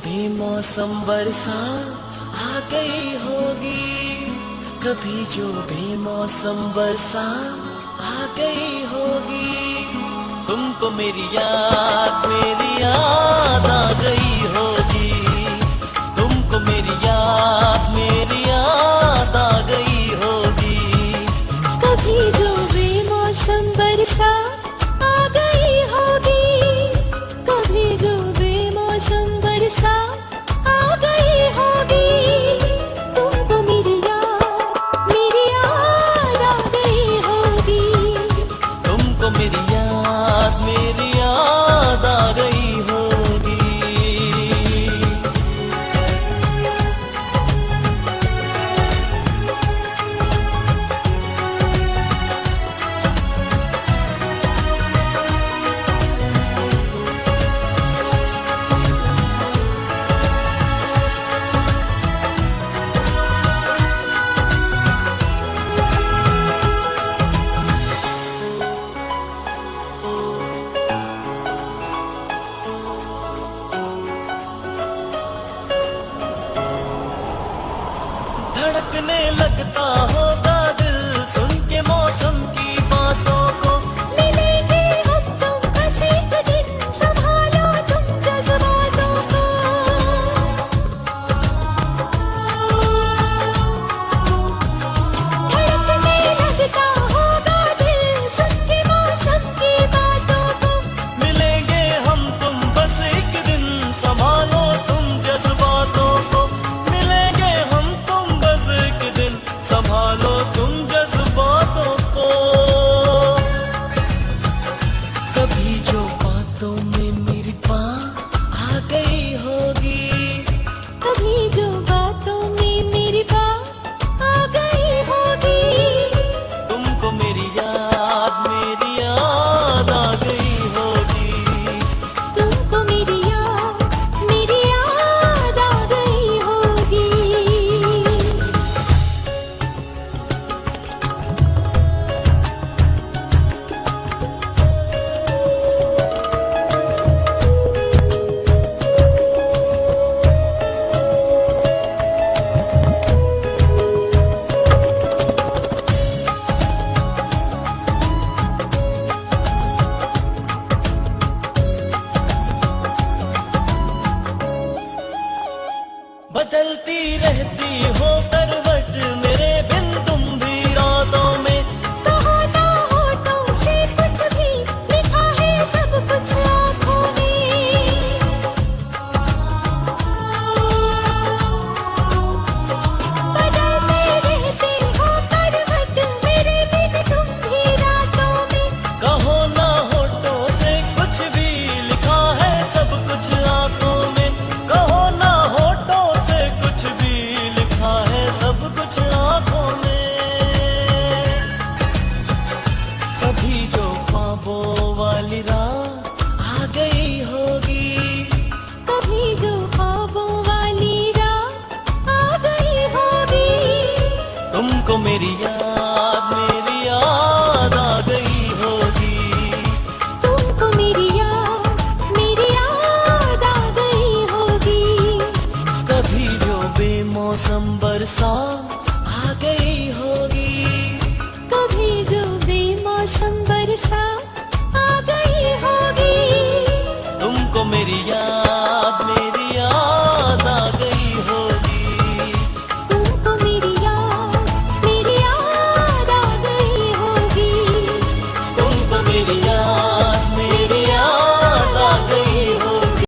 बेमौसम बरसा आ गई होगी, कभी जो बेमौसम बरसा आ गई होगी। तुमको मेरी याद आ गई होगी, तुमको मेरी याद आ गई होगी। कभी जो बेमौसम बरसा आ गई होगी, कभी जो बेमौसम बरसा आ गई होगी। तुमको मेरी याद आ गई होगी, तुमको मेरी याद आ गई होगी। धड़कने लगता होगा दिल सुन के मौसम की बातों को। मिलेंगे हम तुम बस एक दिन, संभालो तुम जज्बातों को। धड़कने लगता होगा दिल सुन के मौसम की बातों को। मिलेंगे हम तुम बस एक दिन, संभालो तुम जज्बातों को। मिलेंगे हम तुम बस एक दिन, संभालो तुम जज्बातों को। कभी जो बातों में मेरी बात आ गई होगी, कभी जो बातों में मेरी बात आ गई होगी। तुमको मेरी याद आ गई होगी। तुमको मेरी याद आ गई होगी। बदलती रहती हो करवट मेरे बिन तुम भी रातों में। कहो ना होठों से कुछ भी, लिखा है सब कुछ आँखों में। बदलते रहते हो करवट मेरे बिन तुम भी रातों में। कहो ना होठों से कुछ भी, लिखा है सब कुछ आंखों में। कहो ना होठों से कुछ भी, लिखा है सब कुछ आंखों में। कभी जो ख्वाबों वाली रात आ गई होगी, कभी जो ख्वाबों वाली रात आ गई होगी। तुमको मेरी याद आ गई होगी। तुमको मेरी याद आ गई होगी। कभी जो बेमौसम बरसा